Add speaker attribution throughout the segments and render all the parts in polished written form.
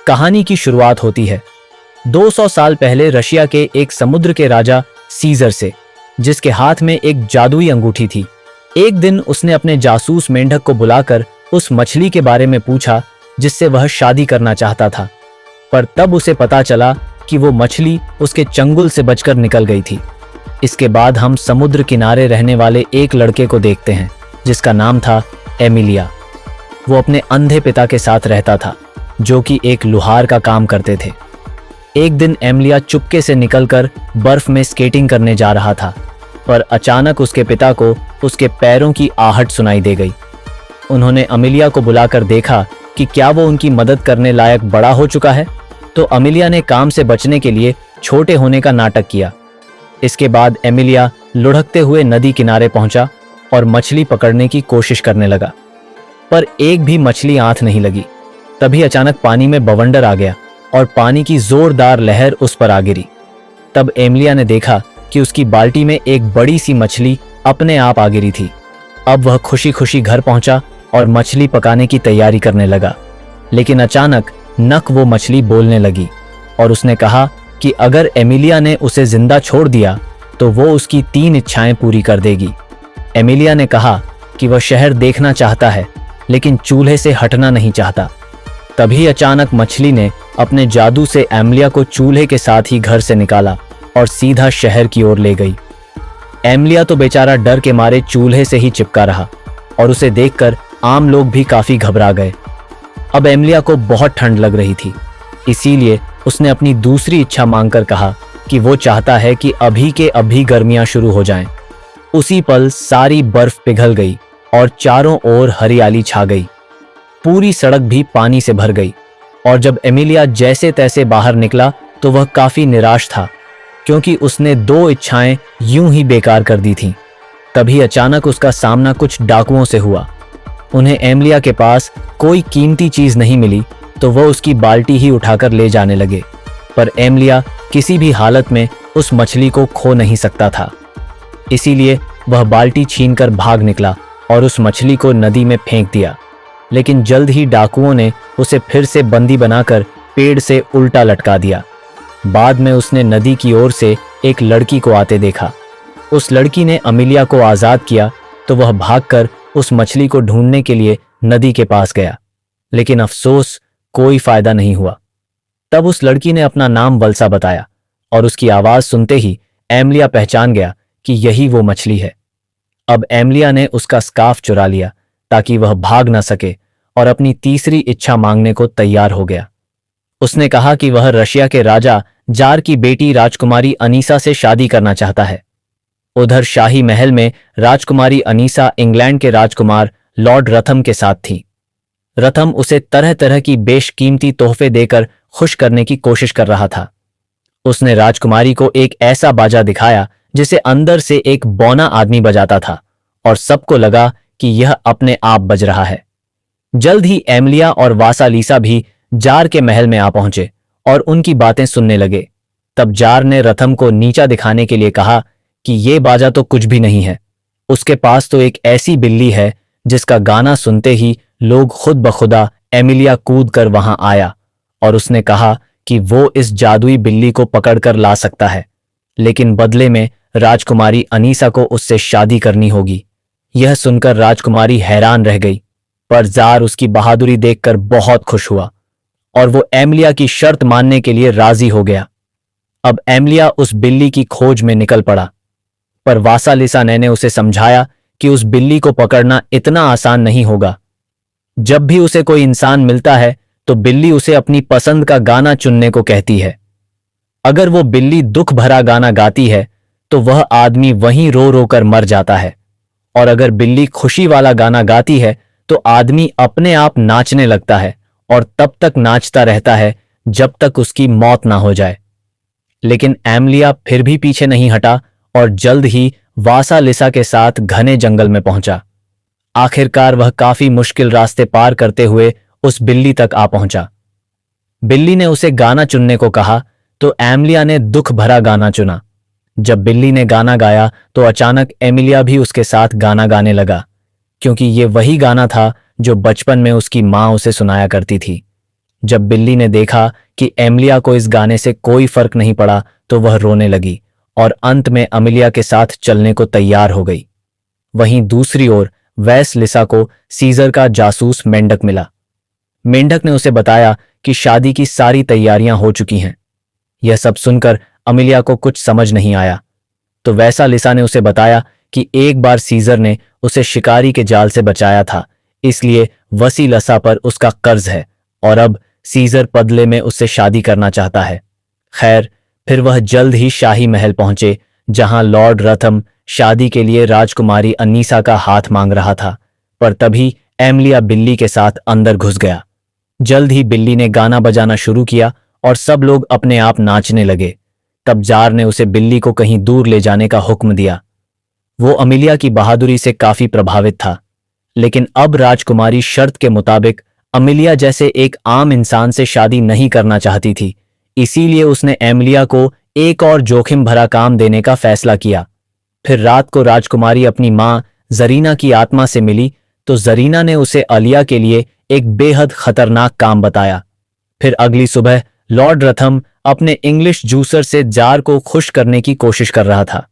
Speaker 1: कहानी की शुरुआत होती है 200 साल पहले रशिया के एक समुद्र के राजा सीजर से, जिसके हाथ में एक जादुई अंगूठी थी। एक दिन उसने अपने जासूस मेंढक को बुलाकर उस मछली के बारे में पूछा जिससे वह शादी करना चाहता था, पर तब उसे पता चला कि वो मछली उसके चंगुल से बचकर निकल गई थी। इसके बाद हम समुद्र किनारे रहने वाले एक लड़के को देखते हैं जिसका नाम था एमिलिया। वो अपने अंधे पिता के साथ रहता था जो कि एक लुहार का काम करते थे। एक दिन एमिलिया चुपके से निकलकर बर्फ में स्केटिंग करने जा रहा था, पर अचानक उसके पिता को उसके पैरों की आहट सुनाई दे गई। उन्होंने अमिलिया को बुलाकर देखा कि क्या वो उनकी मदद करने लायक बड़ा हो चुका है, तो अमिलिया ने काम से बचने के लिए छोटे होने का नाटक किया। इसके बाद एमिलिया लुढ़कते हुए नदी किनारे पहुंचा और मछली पकड़ने की कोशिश करने लगा, पर एक भी मछली आंख नहीं लगी। तभी अचानक पानी में बवंडर आ गया और पानी की जोरदार लहर उस पर आ गिरी। तब एमिलिया ने देखा कि उसकी बाल्टी में एक बड़ी सी मछली अपने आप आ गिरी थी। अब वह खुशी खुशी घर पहुंचा और मछली पकाने की तैयारी करने लगा, लेकिन अचानक नक वो मछली बोलने लगी और उसने कहा कि अगर एमिलिया ने उसे जिंदा छोड़ दिया तो वो उसकी 3 इच्छाएं पूरी कर देगी। एमिलिया ने कहा कि वह शहर देखना चाहता है लेकिन चूल्हे से हटना नहीं चाहता। तभी अचानक मछली ने अपने जादू से एमिलिया को चूल्हे के साथ ही घर से निकाला और सीधा शहर की ओर ले गई। एमिलिया तो बेचारा डर के मारे चूल्हे से ही चिपका रहा और उसे देखकर आम लोग भी काफी घबरा गए। अब एमिलिया को बहुत ठंड लग रही थी, इसीलिए उसने अपनी दूसरी इच्छा मांगकर कहा कि वो चाहता है कि अभी के अभी गर्मियां शुरू हो जाएं। उसी पल सारी बर्फ पिघल गई और चारों ओर हरियाली छा गई। पूरी सड़क भी पानी से भर गई और जब एमिलिया जैसे तैसे बाहर निकला तो वह काफी निराश था, क्योंकि उसने 2 इच्छाएं यूं ही बेकार कर दी थीं। तभी अचानक उसका सामना कुछ डाकुओं से हुआ। उन्हें एमिलिया के पास कोई कीमती चीज नहीं मिली तो वह उसकी बाल्टी ही उठाकर ले जाने लगे, पर एमिलिया किसी भी हालत में उस मछली को खो नहीं सकता था। इसीलिए वह बाल्टी छीनकर भाग निकला और उस मछली को नदी में फेंक दिया, लेकिन जल्द ही डाकुओं ने उसे फिर से बंदी बनाकर पेड़ से उल्टा लटका दिया। बाद में उसने नदी की ओर से एक लड़की को आते देखा। उस लड़की ने एमिलिया को आजाद किया तो वह भागकर उस मछली को ढूंढने के लिए नदी के पास गया, लेकिन अफसोस कोई फायदा नहीं हुआ। तब उस लड़की ने अपना नाम वल्सा बताया और उसकी आवाज सुनते ही एमिलिया पहचान गया कि यही वो मछली है। अब एमिलिया ने उसका स्कार्फ चुरा लिया ताकि वह भाग ना सके और अपनी तीसरी इच्छा मांगने को तैयार हो गया। उसने कहा कि वह रशिया के राजा जार की बेटी राजकुमारी अनीसा से शादी करना चाहता है। उधर शाही महल में राजकुमारी अनीसा इंग्लैंड के राजकुमार लॉर्ड रथम के साथ थी। रथम उसे तरह तरह की बेशकीमती तोहफे देकर खुश करने की कोशिश कर रहा था। उसने राजकुमारी को एक ऐसा बाजा दिखाया जिसे अंदर से एक बौना आदमी बजाता था और सबको लगा कि यह अपने आप बज रहा है। जल्द ही एमिलिया और वासालीसा भी जार के महल में आ पहुंचे और उनकी बातें सुनने लगे। तब जार ने रथम को नीचा दिखाने के लिए कहा कि ये बाजा तो कुछ भी नहीं है, उसके पास तो एक ऐसी बिल्ली है जिसका गाना सुनते ही लोग खुद बखुदा एमिलिया कूद कर वहां आया और उसने कहा कि वो इस जादुई बिल्ली को पकड़कर ला सकता है, लेकिन बदले में राजकुमारी अनीसा को उससे शादी करनी होगी। यह सुनकर राजकुमारी हैरान रह गई, पर जार उसकी बहादुरी देखकर बहुत खुश हुआ और वो एमिलिया की शर्त मानने के लिए राजी हो गया। अब एमिलिया उस बिल्ली की खोज में निकल पड़ा, पर वासालिसा ने उसे समझाया कि उस बिल्ली को पकड़ना इतना आसान नहीं होगा। जब भी उसे कोई इंसान मिलता है तो बिल्ली उसे अपनी पसंद का गाना चुनने को कहती है। अगर वो बिल्ली दुख भरा गाना गाती है तो वह आदमी वहीं रो रो कर मर जाता है, और अगर बिल्ली खुशी वाला गाना गाती है तो आदमी अपने आप नाचने लगता है और तब तक नाचता रहता है जब तक उसकी मौत ना हो जाए। लेकिन एमिलिया फिर भी पीछे नहीं हटा और जल्द ही वासालिसा के साथ घने जंगल में पहुंचा। आखिरकार वह काफी मुश्किल रास्ते पार करते हुए उस बिल्ली तक आ पहुंचा। बिल्ली ने उसे गाना चुनने को कहा तो एमिलिया ने दुख भरा गाना चुना। जब बिल्ली ने गाना गाया तो अचानक एमिलिया भी उसके साथ गाना गाने लगा, क्योंकि ये वही गाना था जो बचपन में उसकी मां उसे सुनाया करती थी। जब बिल्ली ने देखा कि एमिलिया को इस गाने से कोई फर्क नहीं पड़ा तो वह रोने लगी और अंत में अमिलिया के साथ चलने को तैयार हो गई। वहीं दूसरी ओर वैसलिसा को सीजर का जासूस मेंढक मिला। मेंढक ने उसे बताया कि शादी की सारी तैयारियां हो चुकी हैं। यह सब सुनकर अमिलिया को कुछ समझ नहीं आया, तो वैसालिसा ने उसे बताया कि एक बार सीजर ने उसे शिकारी के जाल से बचाया था, इसलिए वसीलसा पर उसका कर्ज है और अब सीजर बदले में उससे शादी करना चाहता है। खैर, फिर वह जल्द ही शाही महल पहुंचे, जहां लॉर्ड रथम शादी के लिए राजकुमारी अनीसा का हाथ मांग रहा था, पर तभी एमिलिया बिल्ली के साथ अंदर घुस गया। जल्द ही बिल्ली ने गाना बजाना शुरू किया और सब लोग अपने आप नाचने लगे। तब जार ने उसे बिल्ली को कहीं दूर ले जाने का हुक्म दिया। वो अमिलिया की बहादुरी से काफी प्रभावित था, लेकिन अब राजकुमारी शर्त के मुताबिक अमिलिया जैसे एक आम इंसान से शादी नहीं करना चाहती थी, इसीलिए उसने एमिलिया को एक और जोखिम भरा काम देने का फैसला किया। फिर रात को राजकुमारी अपनी मां जरीना की आत्मा से मिली तो जरीना ने उसे अलिया के लिए एक बेहद खतरनाक काम बताया। फिर अगली सुबह लॉर्ड रथम अपने इंग्लिश जूसर से जार को खुश करने की कोशिश कर रहा था।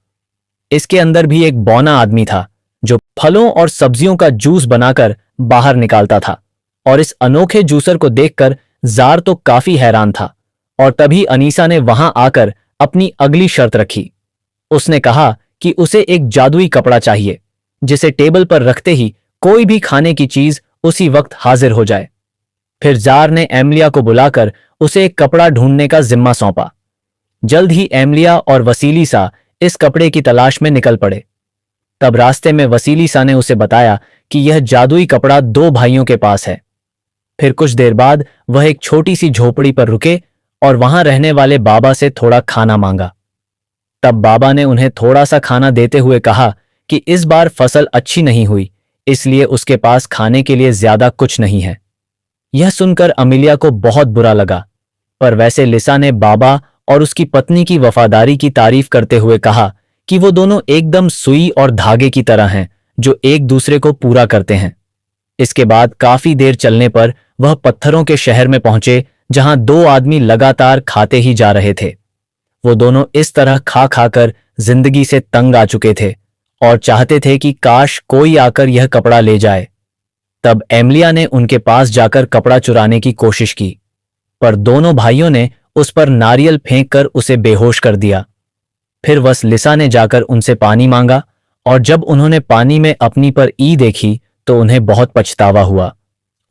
Speaker 1: इसके अंदर भी एक बौना आदमी था जो फलों और सब्जियों का जूस बनाकर बाहर निकालता था, और इस अनोखे जूसर को देखकर जार तो काफी हैरान था। और तभी अनीसा ने वहां आकर अपनी अगली शर्त रखी। उसने कहा कि उसे एक जादुई कपड़ा चाहिए जिसे टेबल पर रखते ही कोई भी खाने की चीज उसी वक्त हाजिर हो जाए। फिर जार ने एमिलिया को बुलाकर उसे एक कपड़ा ढूंढने का जिम्मा सौंपा। जल्द ही एमिलिया और वसीलिसा इस कपड़े की तलाश में निकल पड़े। तब रास्ते में वसीलिसा ने उसे बताया कि यह जादुई कपड़ा दो भाइयों के पास है। फिर कुछ देर बाद वह एक छोटी सी झोपड़ी पर रुके और वहां रहने वाले बाबा से थोड़ा खाना मांगा। तब बाबा ने उन्हें थोड़ा सा खाना देते हुए कहा कि इस बार फसल अच्छी नहीं हुई, इसलिए उसके पास खाने के लिए ज्यादा कुछ नहीं है। यह सुनकर अमिलिया को बहुत बुरा लगा, पर वैसे लिसा ने बाबा और उसकी पत्नी की वफादारी की तारीफ करते हुए कहा कि वो दोनों एकदम सुई और धागे की तरह हैं जो एक दूसरे को पूरा करते हैं। इसके बाद काफी देर चलने पर वह पत्थरों के शहर में पहुंचे, जहां दो आदमी लगातार खाते ही जा रहे थे। वो दोनों इस तरह खा खाकर जिंदगी से तंग आ चुके थे और चाहते थे कि काश कोई आकर यह कपड़ा ले जाए। तब एमिलिया ने उनके पास जाकर कपड़ा चुराने की कोशिश की, पर दोनों भाइयों ने उस पर नारियल फेंककर उसे बेहोश कर दिया। फिर वसलिसा ने जाकर उनसे पानी मांगा, और जब उन्होंने पानी में अपनी पर ई देखी तो उन्हें बहुत पछतावा हुआ।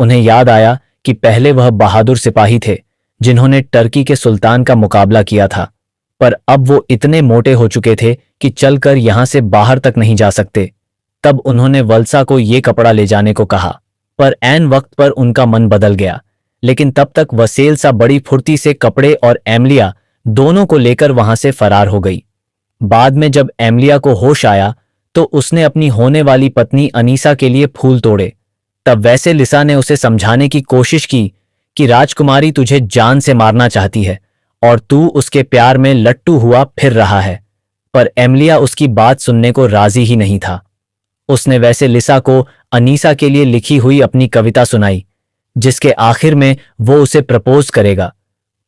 Speaker 1: उन्हें याद आया कि पहले वह बहादुर सिपाही थे जिन्होंने टर्की के सुल्तान का मुकाबला किया था, पर अब वो इतने मोटे हो चुके थे कि चलकर यहां से बाहर तक नहीं जा सकते। तब उन्होंने वल्सा को ये कपड़ा ले जाने को कहा, पर ऐन वक्त पर उनका मन बदल गया। लेकिन तब तक वसेलसा बड़ी फुर्ती से कपड़े और एमिलिया दोनों को लेकर वहां से फरार हो गई। बाद में जब एमिलिया को होश आया तो उसने अपनी होने वाली पत्नी अनीसा के लिए फूल तोड़े। तब वैसे लिसा ने उसे समझाने की कोशिश की कि राजकुमारी तुझे जान से मारना चाहती है और तू उसके प्यार में लट्टू हुआ फिर रहा है, पर एमिलिया उसकी बात सुनने को राजी ही नहीं था। उसने वैसे लिसा को अनीसा के लिए लिखी हुई अपनी कविता सुनाई, जिसके आखिर में वो उसे प्रपोज करेगा।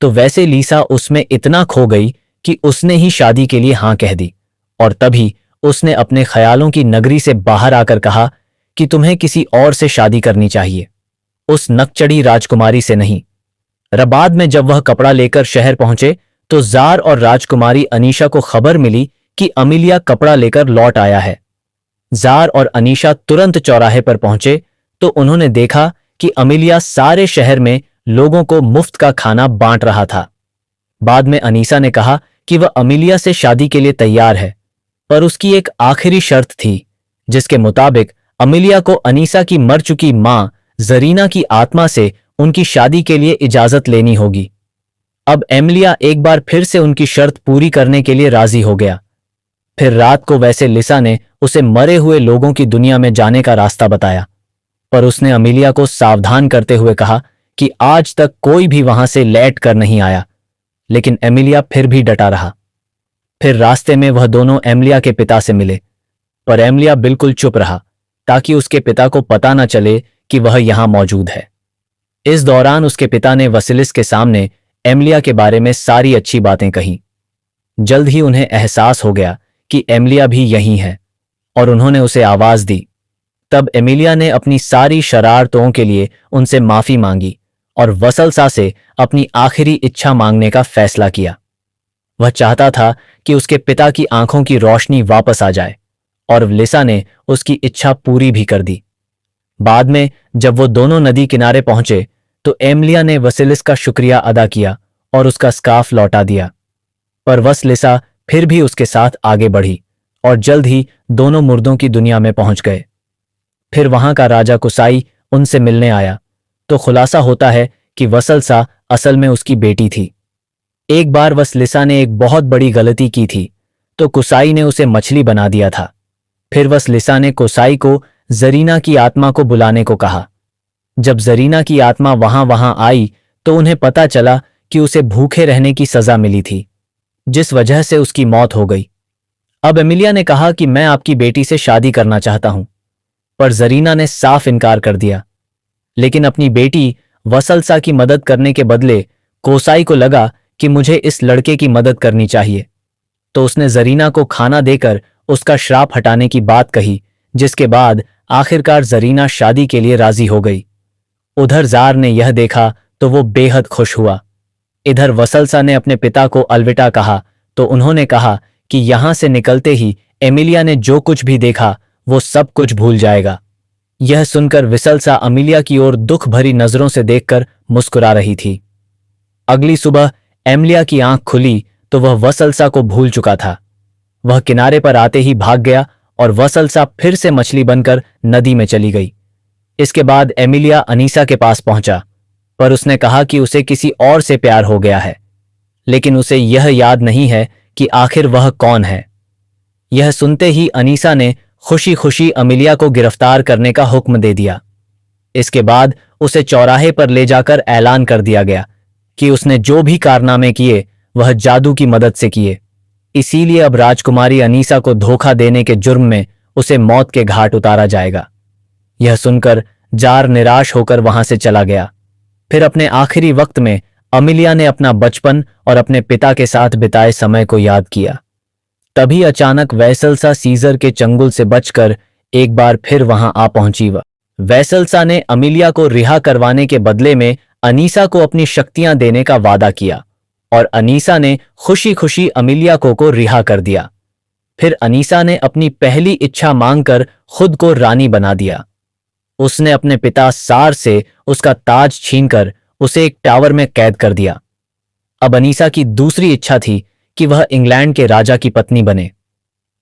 Speaker 1: तो वैसे लीसा उसमें इतना खो गई कि उसने ही शादी के लिए हां कह दी, और तभी उसने अपने ख्यालों की नगरी से बाहर आकर कहा कि तुम्हें किसी और से शादी करनी चाहिए, उस नकचढ़ी राजकुमारी से नहीं। रबाद में जब वह कपड़ा लेकर शहर पहुंचे तो जार और राजकुमारी अनीशा को खबर मिली कि अमिलिया कपड़ा लेकर लौट आया है। जार और अनीशा तुरंत चौराहे पर पहुंचे तो उन्होंने देखा कि अमिलिया सारे शहर में लोगों को मुफ्त का खाना बांट रहा था। बाद में अनीसा ने कहा कि वह अमिलिया से शादी के लिए तैयार है, पर उसकी एक आखिरी शर्त थी, जिसके मुताबिक अमिलिया को अनीसा की मर चुकी मां जरीना की आत्मा से उनकी शादी के लिए इजाजत लेनी होगी। अब एमिलिया एक बार फिर से उनकी शर्त पूरी करने के लिए राजी हो गया। फिर रात को वैसे लिसा ने उसे मरे हुए लोगों की दुनिया में जाने का रास्ता बताया, पर उसने अमिलिया को सावधान करते हुए कहा कि आज तक कोई भी वहां से लौट कर नहीं आया। लेकिन एमिलिया फिर भी डटा रहा। फिर रास्ते में वह दोनों एमिलिया के पिता से मिले, पर एमिलिया बिल्कुल चुप रहा ताकि उसके पिता को पता न चले कि वह यहां मौजूद है। इस दौरान उसके पिता ने वसिलिस के सामने एमिलिया के बारे में सारी अच्छी बातें कही। जल्द ही उन्हें एहसास हो गया कि एमिलिया भी यहीं है और उन्होंने उसे आवाज दी। तब एमिलिया ने अपनी सारी शरारतों के लिए उनसे माफी मांगी और वसलसा से अपनी आखिरी इच्छा मांगने का फैसला किया। वह चाहता था कि उसके पिता की आंखों की रोशनी वापस आ जाए और लिसा ने उसकी इच्छा पूरी भी कर दी। बाद में जब वो दोनों नदी किनारे पहुंचे तो एमिलिया ने वसिलिस का शुक्रिया अदा किया और उसका स्कार्फ लौटा दिया, पर वसलिसा फिर भी उसके साथ आगे बढ़ी और जल्द ही दोनों मुर्दों की दुनिया में पहुंच गए। फिर वहां का राजा कुसाई उनसे मिलने आया तो खुलासा होता है कि वसलसा असल में उसकी बेटी थी। एक बार वसलिसा ने एक बहुत बड़ी गलती की थी तो कुसाई ने उसे मछली बना दिया था। फिर वसलिसा ने कुसाई को जरीना की आत्मा को बुलाने को कहा। जब जरीना की आत्मा वहां आई तो उन्हें पता चला कि उसे भूखे रहने की सजा मिली थी, जिस वजह से उसकी मौत हो गई। अब एमिलिया ने कहा कि मैं आपकी बेटी से शादी करना चाहता हूं, पर जरीना ने साफ इनकार कर दिया। लेकिन अपनी बेटी वसलसा की मदद करने के बदले कोसाई को लगा कि मुझे इस लड़के की मदद करनी चाहिए, तो उसने जरीना को खाना देकर उसका श्राप हटाने की बात कही, जिसके बाद आखिरकार जरीना शादी के लिए राजी हो गई। उधर जार ने यह देखा तो वो बेहद खुश हुआ। इधर वसलसा ने अपने पिता को अलविदा कहा तो उन्होंने कहा कि यहां से निकलते ही एमिलिया ने जो कुछ भी देखा वो सब कुछ भूल जाएगा। यह सुनकर वसलसा एमिलिया की ओर दुख भरी नजरों से देखकर मुस्कुरा रही थी। अगली सुबह एमिलिया की आंख खुली तो वह वसलसा को भूल चुका था। वह किनारे पर आते ही भाग गया और वसलसा फिर से मछली बनकर नदी में चली गई। इसके बाद एमिलिया अनीसा के पास पहुंचा, पर उसने कहा कि उसे किसी और से प्यार हो गया है, लेकिन उसे यह याद नहीं है कि आखिर वह कौन है। यह सुनते ही अनीसा ने खुशी खुशी एमिलिया को गिरफ्तार करने का हुक्म दे दिया। इसके बाद उसे चौराहे पर ले जाकर ऐलान कर दिया गया कि उसने जो भी कारनामे किए वह जादू की मदद से किए, इसीलिए अब राजकुमारी अनीसा को धोखा देने के जुर्म में उसे मौत के घाट उतारा जाएगा। यह सुनकर जार निराश होकर वहां से चला गया। फिर अपने आखिरी वक्त में एमिलिया ने अपना बचपन और अपने पिता के साथ बिताए समय को याद किया। तभी अचानक वैसलसा सीजर के चंगुल से बचकर एक बार फिर वहां आ पहुंची। वैसलसा ने एमिलिया को रिहा करवाने के बदले में अनीसा को अपनी शक्तियां देने का वादा किया और अनीसा ने खुशी खुशी एमिलिया को रिहा कर दिया। फिर अनीसा ने अपनी पहली इच्छा मांगकर खुद को रानी बना दिया। उसने अपने पिता सार से उसका ताज छीनकर उसे एक टावर में कैद कर दिया। अब अनीसा की दूसरी इच्छा थी कि वह इंग्लैंड के राजा की पत्नी बने।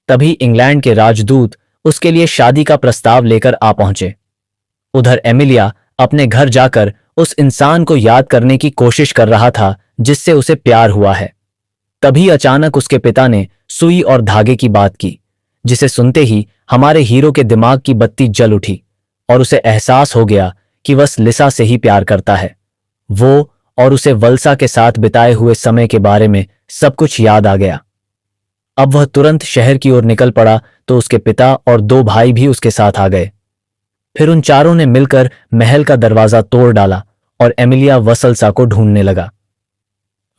Speaker 1: तभी इंग्लैंड के राजदूत उसके लिए शादी का प्रस्ताव लेकर आ पहुंचे। उधर एमिलिया अपने घर जाकर उस इंसान को याद करने की कोशिश कर रहा था जिससे उसे प्यार हुआ है। तभी अचानक उसके पिता ने सुई और धागे की बात की, जिसे सुनते ही हमारे हीरो के दिमाग की बत्ती जल उठी और उसे एहसास हो गया कि वह लिसा से ही प्यार करता है। वो और उसे वल्सा के साथ बिताए हुए समय के बारे में सब कुछ याद आ गया। अब वह तुरंत शहर की ओर निकल पड़ा तो उसके पिता और दो भाई भी उसके साथ आ गए। फिर उन चारों ने मिलकर महल का दरवाजा तोड़ डाला और एमिलिया वसलसा को ढूंढने लगा।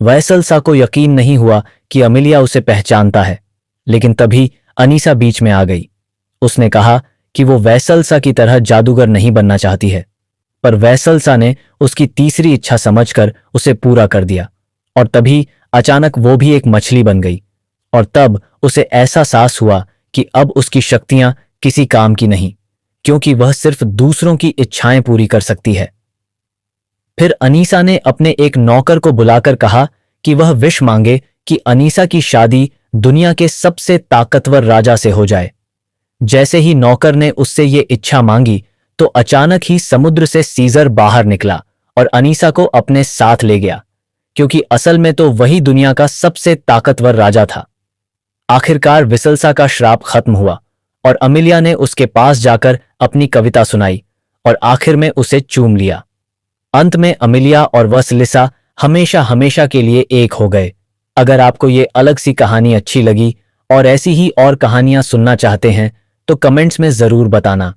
Speaker 1: वैसलसा को यकीन नहीं हुआ कि एमिलिया उसे पहचानता है, लेकिन तभी अनीसा बीच में आ गई। उसने कहा कि वो वैसलसा की तरह जादूगर नहीं बनना चाहती है, पर वैसलसा ने उसकी तीसरी इच्छा समझकर उसे पूरा कर दिया और तभी अचानक वो भी एक मछली बन गई और तब उसे ऐसा साहस हुआ कि अब उसकी शक्तियां किसी काम की नहीं, क्योंकि वह सिर्फ दूसरों की इच्छाएं पूरी कर सकती है। फिर अनीसा ने अपने एक नौकर को बुलाकर कहा कि वह विश मांगे कि अनीसा की शादी दुनिया के सबसे ताकतवर राजा से हो जाए। जैसे ही नौकर ने उससे ये इच्छा मांगी तो अचानक ही समुद्र से सीजर बाहर निकला और अनीसा को अपने साथ ले गया, क्योंकि असल में तो वही दुनिया का सबसे ताकतवर राजा था। आखिरकार विसलसा का श्राप खत्म हुआ और एमिलिया ने उसके पास जाकर अपनी कविता सुनाई और आखिर में उसे चूम लिया। अंत में एमिलिया और वसलिसा हमेशा हमेशा के लिए एक हो गए। अगर आपको ये अलग सी कहानी अच्छी लगी और ऐसी ही और कहानियां सुनना चाहते हैं तो कमेंट्स में जरूर बताना।